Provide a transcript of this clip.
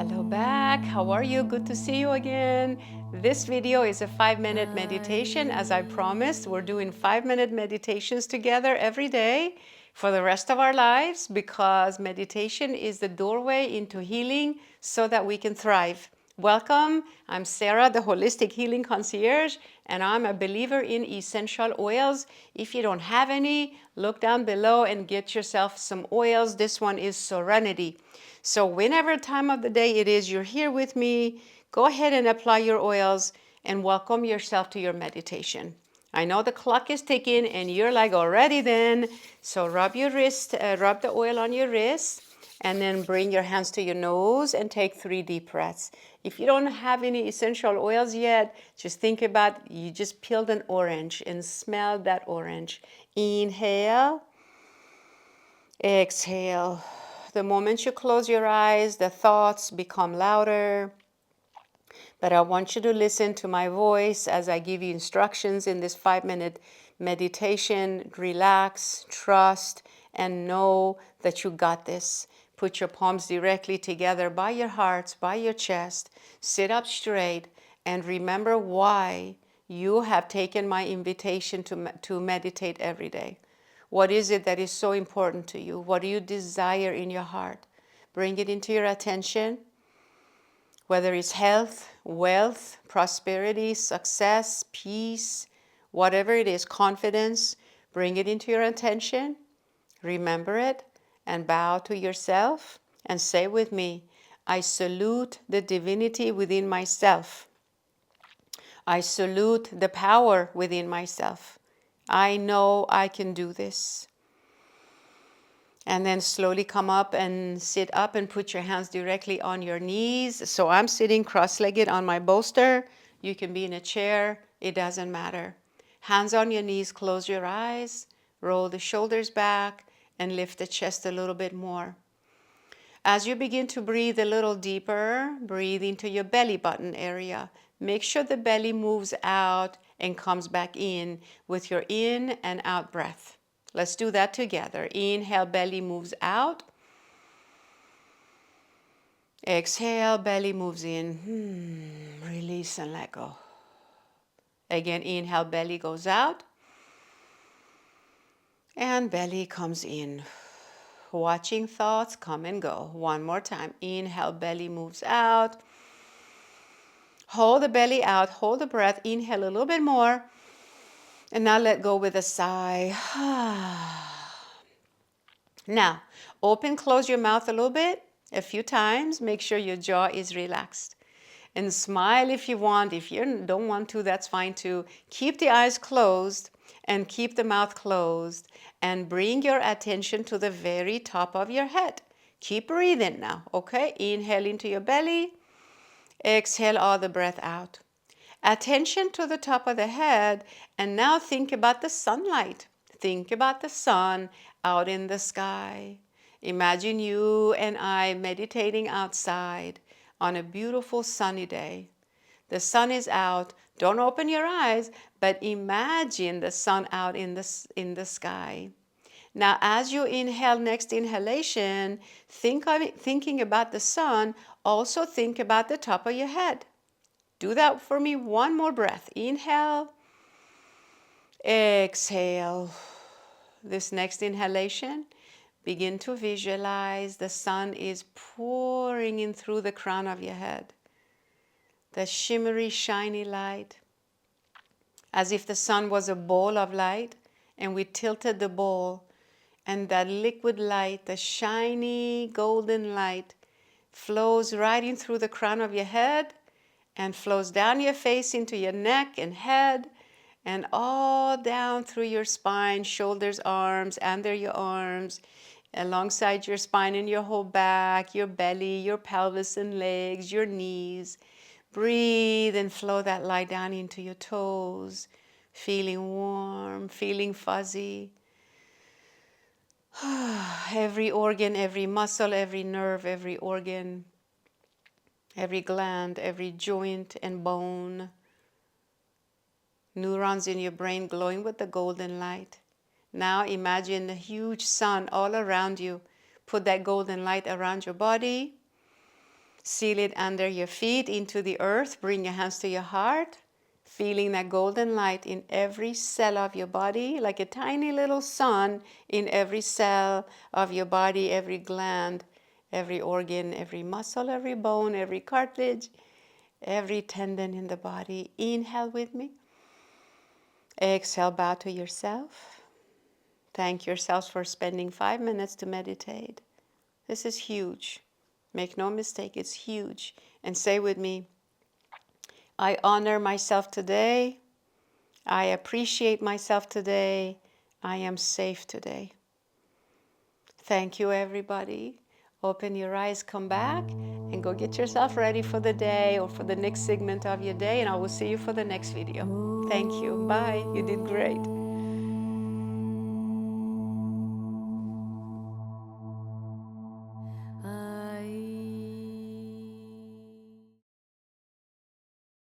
Hello back. How are you? Good to see you again. This video is a 5-minute meditation. As I promised, we're doing 5-minute meditations together every day for the rest of our lives because meditation is the doorway into healing so that we can thrive. Welcome. I'm Sara, the Holistic Healing Concierge, and I'm a believer in essential oils. If you don't have any, look down below and get yourself some oils. This one is Serenity. So whenever time of the day it is you're here with me, go ahead and apply your oils and welcome yourself to your meditation. I know the clock is ticking and you're like already then, so rub your wrist, rub the oil on your wrist, and then bring your hands to your nose and take 3 deep breaths. If you don't have any essential oils yet, just think about you just peeled an orange and smell that orange. Inhale, exhale. The moment you close your eyes, the thoughts become louder. But I want you to listen to my voice as I give you instructions in this 5-minute meditation. Relax, trust, and know that you got this. Put your palms directly together by your hearts, by your chest. Sit up straight and remember why you have taken my invitation to meditate every day. What is it that is so important to you? What do you desire in your heart? Bring it into your attention, whether it's health, wealth, prosperity, success, peace, whatever it is, confidence, bring it into your attention, remember it, and bow to yourself and say with me, I salute the divinity within myself. I salute the power within myself. I know I can do this. And then slowly come up and sit up and put your hands directly on your knees. So I'm sitting cross-legged on my bolster. You can be in a chair. It doesn't matter. Hands on your knees, close your eyes, roll the shoulders back, and lift the chest a little bit more. As you begin to breathe a little deeper, breathe into your belly button area. Make sure the belly moves out and comes back in with your in and out breath. Let's do that together. Inhale, belly moves out. Exhale, belly moves in. Release and let go. Again, inhale, belly goes out. And belly comes in. Watching thoughts come and go. One more time. Inhale, belly moves out. Hold the belly out. Hold the breath. Inhale a little bit more. And now let go with a sigh. Now, close your mouth a little bit, a few times. Make sure your jaw is relaxed. And smile if you want. If you don't want to, that's fine too. Keep the eyes closed and keep the mouth closed. And bring your attention to the very top of your head. Keep breathing now, okay? Inhale into your belly. Exhale all the breath out. Attention to the top of the head. And now think about the sunlight. Think about the sun out in the sky. Imagine you and I meditating outside on a beautiful sunny day. The sun is out. Don't open your eyes, but imagine the sun out in the sky. Now, as you inhale, next inhalation, thinking about the sun, also think about the top of your head. Do that for me one more breath. Inhale, exhale. This next inhalation, begin to visualize the sun is pouring in through the crown of your head. The shimmery, shiny light, as if the sun was a ball of light and we tilted the ball, and that liquid light, the shiny golden light, flows right in through the crown of your head and flows down your face into your neck and head and all down through your spine, shoulders, arms, under your arms, alongside your spine and your whole back, your belly, your pelvis and legs, your knees. Breathe and flow that light down into your toes, feeling warm, feeling fuzzy. Every organ, every muscle, every nerve, every organ, every gland, every joint and bone. Neurons in your brain glowing with the golden light. Now imagine a huge sun all around you. Put that golden light around your body. Seal it under your feet into the earth. Bring your hands to your heart, feeling that golden light in every cell of your body, like a tiny little sun in every cell of your body, every gland, every organ, every muscle, every bone, every cartilage, every tendon in the body. Inhale with me. Exhale, bow to yourself. Thank yourselves for spending 5 minutes to meditate. This is huge. Make no mistake, it's huge. And say with me, I honor myself today. I appreciate myself today. I am safe today. Thank you, everybody. Open your eyes, come back, and go get yourself ready for the day or for the next segment of your day, and I will see you for the next video. Thank you. Bye. You did great.